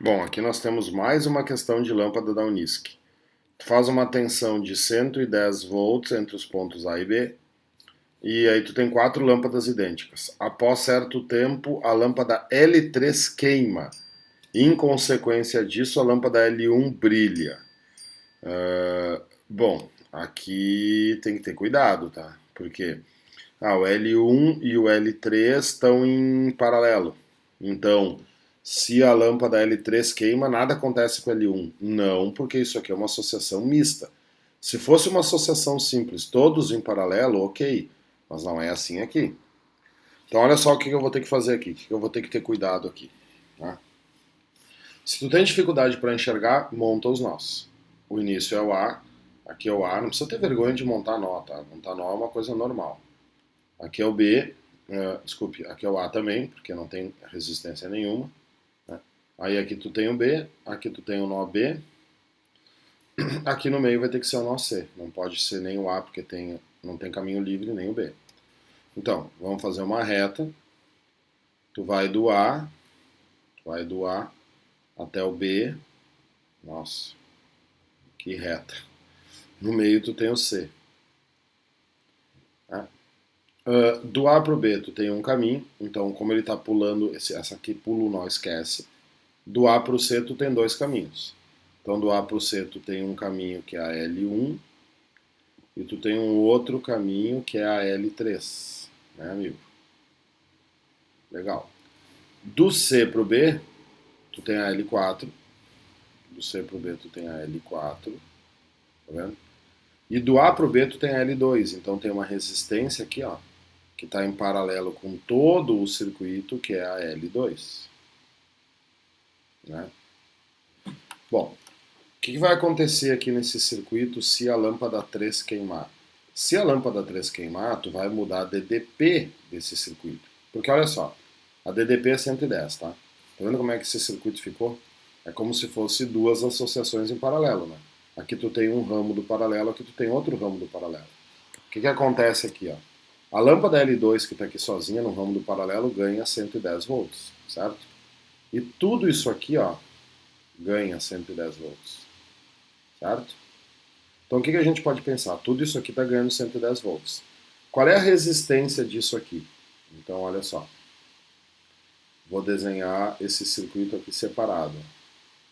Bom, aqui nós temos mais uma questão de lâmpada da Unisc. Tu faz uma tensão de 110 volts entre os pontos A e B, e aí tu tem quatro lâmpadas idênticas. Após certo tempo, a lâmpada L3 queima. Em consequência disso, a lâmpada L1 brilha. Bom, aqui tem que ter cuidado, tá? Porque o L1 e o L3 estão em paralelo. Então, se a lâmpada L3 queima, nada acontece com a L1. Não, porque isso aqui é uma associação mista. Se fosse uma associação simples, todos em paralelo, ok. Mas não é assim aqui. Então, olha só o que eu vou ter que fazer aqui, o que eu vou ter que ter cuidado aqui. Tá? Se tu tem dificuldade para enxergar, monta os nós. O início é o A, aqui é o A, não precisa ter vergonha de montar nó, tá? Montar nó é uma coisa normal. Aqui é o B, desculpe, aqui é o A também, porque não tem resistência nenhuma. Né? Aí aqui tu tem o B, aqui tu tem o nó B, aqui no meio vai ter que ser o nó C, não pode ser nem o A, porque não tem caminho livre, nem o B. Então, vamos fazer uma reta, tu vai do A até o B, nossa, que reta. No meio tu tem o C. Né? Do A para o B tu tem um caminho, então como ele está pulando, essa aqui pula o nó, esquece. Do A para o C tu tem dois caminhos. Então do A para o C tu tem um caminho que é a L1 e tu tem um outro caminho que é a L3, né, amigo? Legal. Do C para o B tu tem a L4, do C para o B tu tem a L4, tá vendo? E do A para o B tu tem a L2, então tem uma resistência aqui, ó, que está em paralelo com todo o circuito, que é a L2. Né? Bom, o que vai acontecer aqui nesse circuito se a lâmpada 3 queimar? Se a lâmpada 3 queimar, tu vai mudar a DDP desse circuito. Porque olha só, a DDP é 110, tá? Tá vendo como é que esse circuito ficou? É como se fosse duas associações em paralelo, né? Aqui tu tem um ramo do paralelo, aqui tu tem outro ramo do paralelo. O que acontece aqui, ó? A lâmpada L2 que está aqui sozinha no ramo do paralelo ganha 110 volts, certo? E tudo isso aqui, ó, ganha 110 volts, certo? Então o que a gente pode pensar? Tudo isso aqui está ganhando 110 volts. Qual é a resistência disso aqui? Então olha só, vou desenhar esse circuito aqui separado.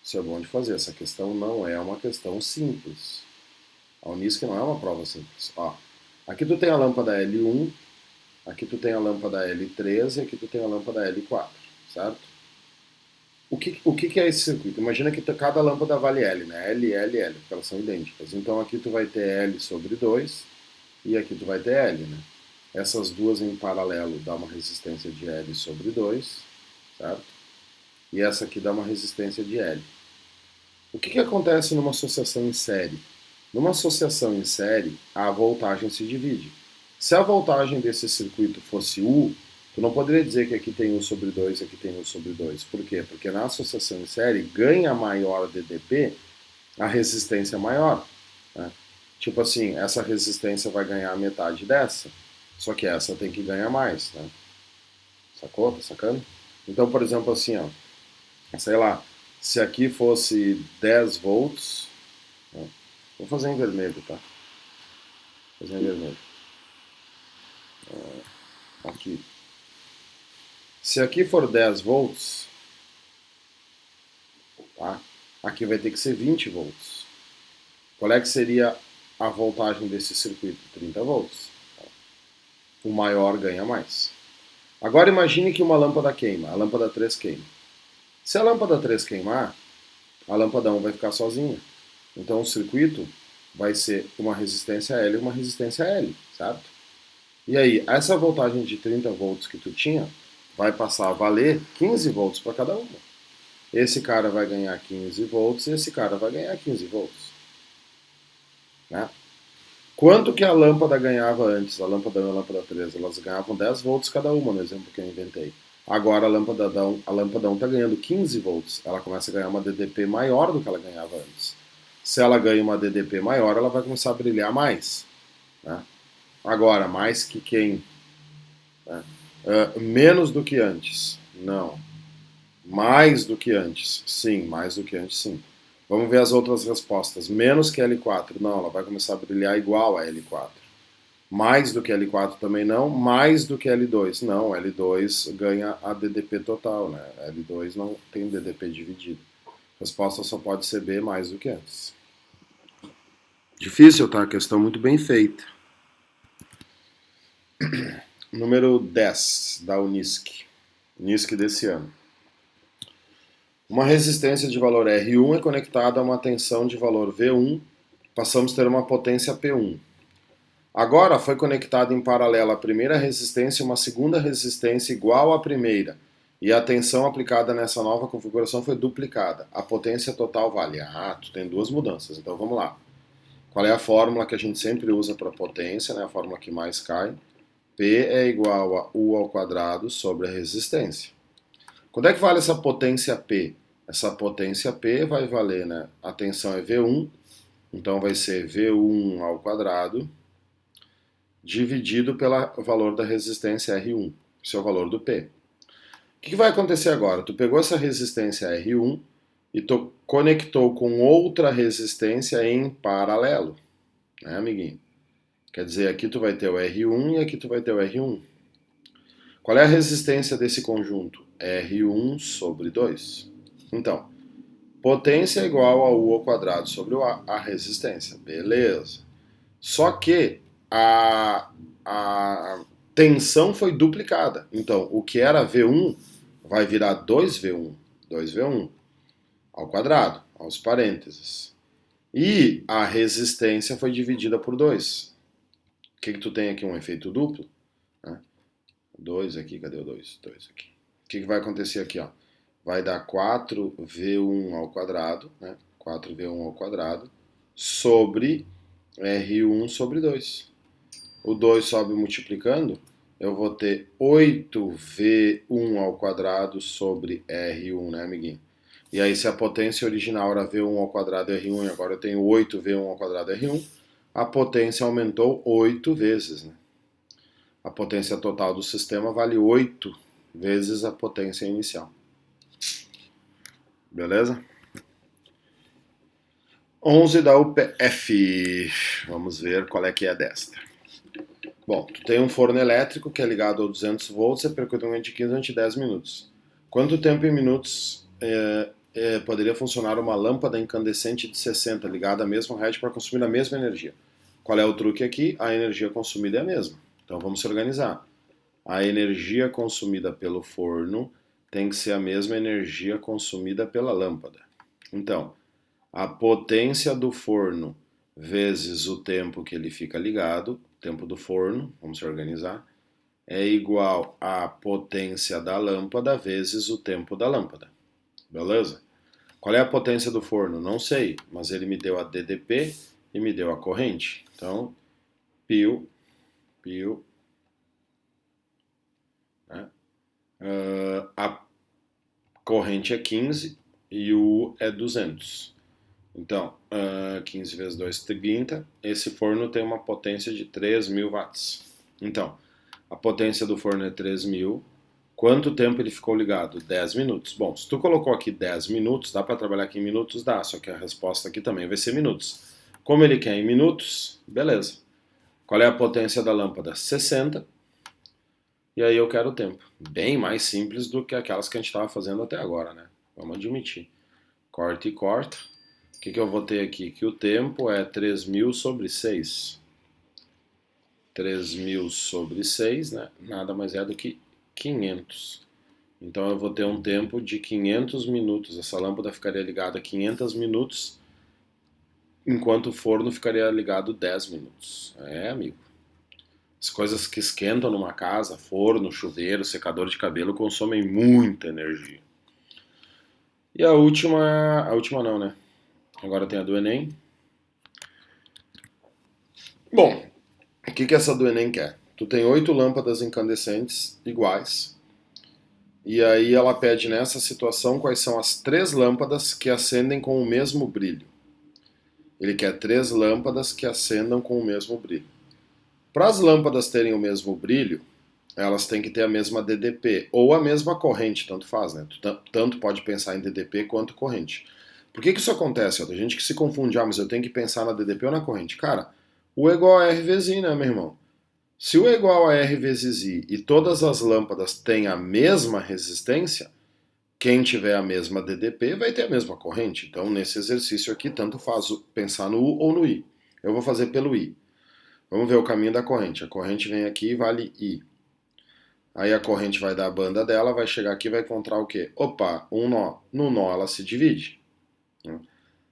Isso é bom de fazer, essa questão não é uma questão simples. A Unisc não é uma prova simples. Ó, aqui tu tem a lâmpada L1, aqui tu tem a lâmpada L3 e aqui tu tem a lâmpada L4, certo? O que é esse circuito? Imagina que cada lâmpada vale L, né? L, L, L, porque elas são idênticas. Então aqui tu vai ter L sobre 2 e aqui tu vai ter L, né? Essas duas em paralelo dá uma resistência de L sobre 2, certo? E essa aqui dá uma resistência de L. O que acontece numa associação em série? Numa associação em série, a voltagem se divide. Se a voltagem desse circuito fosse U, tu não poderia dizer que aqui tem U sobre 2 e aqui tem U sobre 2. Por quê? Porque na associação em série, ganha maior DDP, a resistência é maior. Né? Tipo assim, essa resistência vai ganhar metade dessa, só que essa tem que ganhar mais. Né? Sacou? Tá sacando? Então, por exemplo, assim, ó, sei lá, se aqui fosse 10 volts, né? Vou fazer em vermelho, tá? Vou fazer em vermelho. Aqui. Se aqui for 10 volts, tá? Aqui vai ter que ser 20 volts. Qual é que seria a voltagem desse circuito? 30 volts. O maior ganha mais. Agora imagine que uma lâmpada queima, a lâmpada 3 queima. Se a lâmpada 3 queimar, a lâmpada 1 vai ficar sozinha. Então o circuito vai ser uma resistência L e uma resistência L, certo? E aí, essa voltagem de 30 volts que tu tinha vai passar a valer 15 volts para cada uma. Esse cara vai ganhar 15 volts e esse cara vai ganhar 15 volts. Né? Quanto que a lâmpada ganhava antes, a lâmpada 1 e a lâmpada 3? Elas ganhavam 10 volts cada uma, no exemplo que eu inventei. Agora a lâmpada 1 está ganhando 15 volts. Ela começa a ganhar uma DDP maior do que ela ganhava antes. Se ela ganha uma DDP maior, ela vai começar a brilhar mais. Né? Agora, mais que quem? Né? Menos do que antes? Não. Mais do que antes. Sim, mais do que antes, sim. Vamos ver as outras respostas. Menos que L4. Não, ela vai começar a brilhar igual a L4. Mais do que L4 também não. Mais do que L2. Não, L2 ganha a DDP total, né? L2 não tem DDP dividido. A resposta só pode ser B mais do que antes. Difícil, tá? Questão muito bem feita. Número 10 da Unisc. Unisc desse ano. Uma resistência de valor R1 é conectada a uma tensão de valor V1. Passamos a ter uma potência P1. Agora foi conectada em paralelo a primeira resistência e uma segunda resistência igual à primeira. E a tensão aplicada nessa nova configuração foi duplicada. A potência total vale. Ah, tu tem duas mudanças. Então vamos lá. Qual é a fórmula que a gente sempre usa para potência, né? A fórmula que mais cai. P é igual a U ao quadrado sobre a resistência. Quando é que vale essa potência P? Essa potência P vai valer, né? A tensão é V1, então vai ser V1 ao quadrado dividido pelo valor da resistência R1. Esse é o valor do P. O que vai acontecer agora? Tu pegou essa resistência R1 e tu conectou com outra resistência em paralelo, né, amiguinho? Quer dizer, aqui tu vai ter o R1 e aqui tu vai ter o R1. Qual é a resistência desse conjunto? R1 sobre 2. Então, potência é igual a U ao quadrado sobre a resistência. Beleza. Só que a tensão foi duplicada. Então, o que era V1 vai virar 2V1. 2V1 ao quadrado, aos parênteses. E a resistência foi dividida por 2. O que tu tem aqui? Um efeito duplo. 2 aqui, cadê o 2? 2 aqui. O que vai acontecer aqui? Ó? Vai dar 4V1 ao quadrado, né? 4V1 ao quadrado, sobre R1 sobre 2. O 2 sobe multiplicando, eu vou ter 8V1 ao quadrado sobre R1, né, amiguinho? E aí, se a potência original era V1 ao quadrado R1 e agora eu tenho 8V1 ao quadrado R1, a potência aumentou 8 vezes, né? A potência total do sistema vale 8 vezes a potência inicial. Beleza? 11 da UPF. Vamos ver qual é que é desta. Bom, tu tem um forno elétrico que é ligado a 200 volts e percute de 15 a 10 minutos. Quanto tempo em minutos poderia funcionar uma lâmpada incandescente de 60 ligada à mesma rede para consumir a mesma energia? Qual é o truque aqui? A energia consumida é a mesma. Então vamos se organizar. A energia consumida pelo forno tem que ser a mesma energia consumida pela lâmpada. Então, a potência do forno vezes o tempo que ele fica ligado, tempo do forno, vamos se organizar, é igual à potência da lâmpada vezes o tempo da lâmpada. Beleza? Qual é a potência do forno? Não sei, mas ele me deu a DDP e me deu a corrente. Então, π, né? A corrente é 15 e o é 200. Então, 15 vezes 2, 30. Esse forno tem uma potência de 3.000 watts. Então, a potência do forno é 3.000. Quanto tempo ele ficou ligado? 10 minutos. Bom, se tu colocou aqui 10 minutos, dá para trabalhar aqui em minutos? Dá, só que a resposta aqui também vai ser minutos. Como ele quer em minutos, beleza. Qual é a potência da lâmpada? 60. E aí eu quero o tempo. Bem mais simples do que aquelas que a gente estava fazendo até agora, né? Vamos admitir. Corta e corta. O que eu vou ter aqui? Que o tempo é 3.000 sobre 6. 3.000 sobre 6, né? Nada mais é do que 500. Então eu vou ter um tempo de 500 minutos. Essa lâmpada ficaria ligada 500 minutos, enquanto o forno ficaria ligado 10 minutos. É, amigo. As coisas que esquentam numa casa, forno, chuveiro, secador de cabelo, consomem muita energia. E a última não, né? Agora tem a do Enem. Bom, o que essa do Enem quer? Tu tem 8 lâmpadas incandescentes iguais. E aí ela pede nessa situação quais são as 3 lâmpadas que acendem com o mesmo brilho. Ele quer 3 lâmpadas que acendam com o mesmo brilho. Para as lâmpadas terem o mesmo brilho, elas têm que ter a mesma DDP, ou a mesma corrente, tanto faz, né? Tanto pode pensar em DDP quanto corrente. Por que isso acontece? Ó? Tem gente que se confunde, mas eu tenho que pensar na DDP ou na corrente. Cara, U é igual a R vezes I, né, meu irmão? Se U é igual a R vezes I e todas as lâmpadas têm a mesma resistência, quem tiver a mesma DDP vai ter a mesma corrente. Então, nesse exercício aqui, tanto faz pensar no U ou no I. Eu vou fazer pelo I. Vamos ver o caminho da corrente. A corrente vem aqui e vale I. Aí a corrente vai dar a banda dela, vai chegar aqui e vai encontrar o quê? Opa, um nó. No nó ela se divide.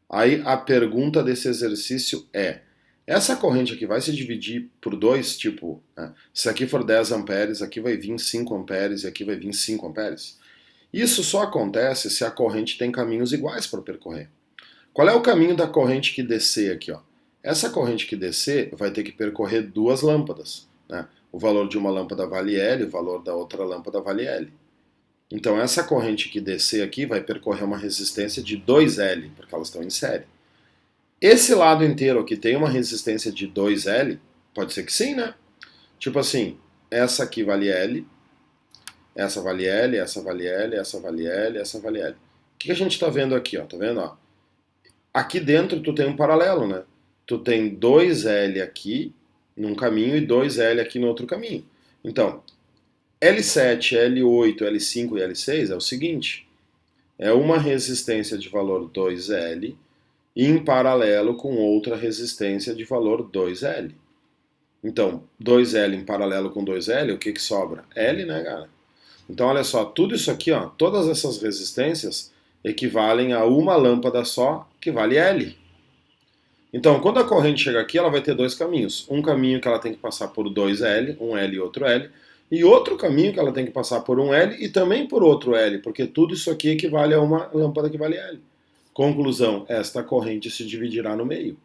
Aí a pergunta desse exercício é: essa corrente aqui vai se dividir por dois, tipo, né? Se aqui for 10 amperes, aqui vai vir 5 amperes e aqui vai vir 5 amperes? Isso só acontece se a corrente tem caminhos iguais para percorrer. Qual é o caminho da corrente que descer aqui? Ó? Essa corrente que descer vai ter que percorrer duas lâmpadas. Né? O valor de uma lâmpada vale L, o valor da outra lâmpada vale L. Então essa corrente que descer aqui vai percorrer uma resistência de 2L, porque elas estão em série. Esse lado inteiro aqui tem uma resistência de 2L? Pode ser que sim, né? Tipo assim, essa aqui vale L, essa vale L, essa vale L, essa vale L, essa vale L. O que a gente está vendo aqui? Ó? Tá vendo? Ó? Aqui dentro tu tem um paralelo, né? Tu tem 2L aqui num caminho e 2L aqui no outro caminho. Então, L7, L8, L5 e L6 é o seguinte, é uma resistência de valor 2L em paralelo com outra resistência de valor 2L. Então, 2L em paralelo com 2L, o que que sobra? L, né, cara? Então, olha só, tudo isso aqui, ó, todas essas resistências equivalem a uma lâmpada só, que vale L. Então, quando a corrente chega aqui, ela vai ter dois caminhos. Um caminho que ela tem que passar por 2L, um L e outro L, e outro caminho que ela tem que passar por um L e também por outro L, porque tudo isso aqui equivale a uma lâmpada que vale L. Conclusão, esta corrente se dividirá no meio.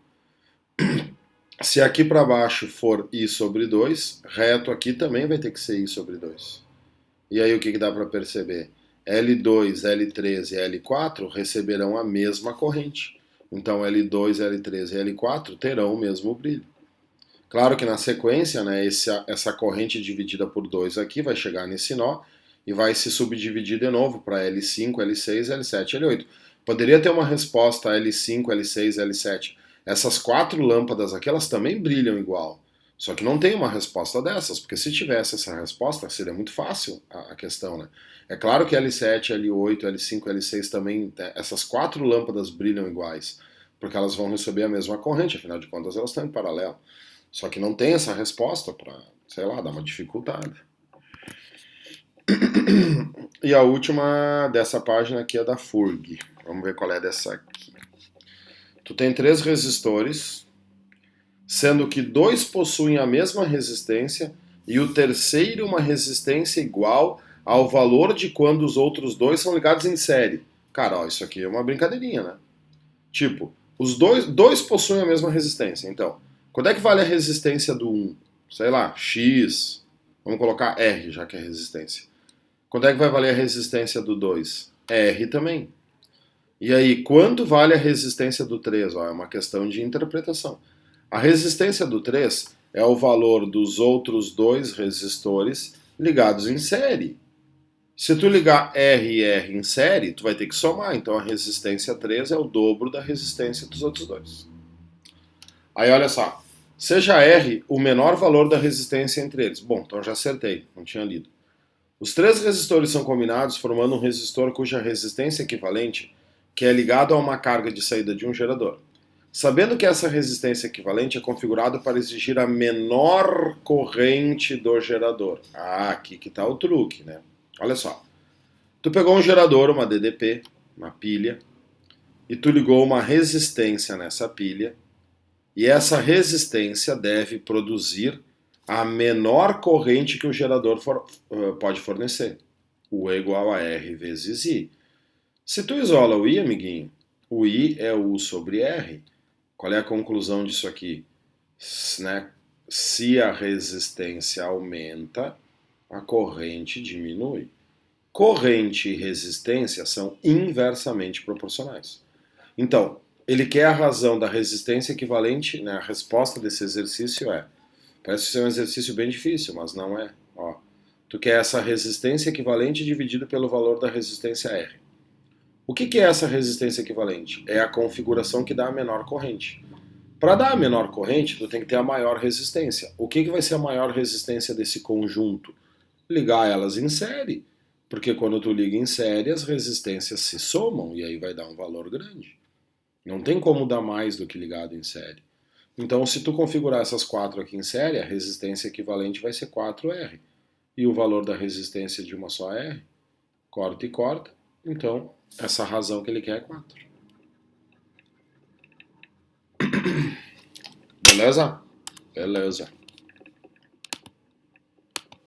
Se aqui para baixo for I sobre 2, reto aqui também vai ter que ser I sobre 2. E aí o que dá para perceber? L2, L3 e L4 receberão a mesma corrente. Então L2, L3 e L4 terão o mesmo brilho. Claro que na sequência, né, essa corrente dividida por 2 aqui vai chegar nesse nó e vai se subdividir de novo para L5, L6, L7 e L8. Poderia ter uma resposta L5, L6, L7. Essas quatro lâmpadas aqui, elas também brilham igual. Só que não tem uma resposta dessas, porque se tivesse essa resposta, seria muito fácil a questão, né? É claro que L7, L8, L5, L6 também, né, essas quatro lâmpadas brilham iguais, porque elas vão receber a mesma corrente, afinal de contas elas estão em paralelo. Só que não tem essa resposta para, sei lá, dar uma dificuldade. E a última dessa página aqui é da FURG. Vamos ver qual é dessa aqui. Tu tem três resistores, sendo que dois possuem a mesma resistência e o terceiro uma resistência igual ao valor de quando os outros dois são ligados em série. Cara, ó, isso aqui é uma brincadeirinha, né? Tipo, os dois possuem a mesma resistência. Então, quando é que vale a resistência do 1? Sei lá, X. Vamos colocar R, já que é resistência. Quando é que vai valer a resistência do 2? R também. E aí, quanto vale a resistência do 3? Ó, é uma questão de interpretação. A resistência do 3 é o valor dos outros dois resistores ligados em série. Se tu ligar R e R em série, tu vai ter que somar. Então a resistência 3 é o dobro da resistência dos outros dois. Aí olha só. Seja R o menor valor da resistência entre eles. Bom, então já acertei, não tinha lido. Os três resistores são combinados formando um resistor cuja resistência equivalente que é ligado a uma carga de saída de um gerador. Sabendo que essa resistência equivalente é configurada para exigir a menor corrente do gerador. Ah, aqui que está o truque, né? Olha só. Tu pegou um gerador, uma DDP, uma pilha, e tu ligou uma resistência nessa pilha, e essa resistência deve produzir a menor corrente que o gerador pode fornecer. U é igual a R vezes I. Se tu isola o I, amiguinho, o I é U sobre R. Qual é a conclusão disso aqui? Né? Se a resistência aumenta, a corrente diminui. Corrente e resistência são inversamente proporcionais. Então, ele quer a razão da resistência equivalente, né? A resposta desse exercício é, parece ser um exercício bem difícil, mas não é. Ó, Tu quer essa resistência equivalente dividido pelo valor da resistência R. O que é essa resistência equivalente? É a configuração que dá a menor corrente. Para dar a menor corrente, tu tem que ter a maior resistência. O que vai ser a maior resistência desse conjunto? Ligar elas em série. Porque quando tu liga em série, as resistências se somam e aí vai dar um valor grande. Não tem como dar mais do que ligado em série. Então, se tu configurar essas 4 aqui em série, a resistência equivalente vai ser 4R. E o valor da resistência de uma só R, corta e corta. Então, essa razão que ele quer é 4. Beleza? Beleza.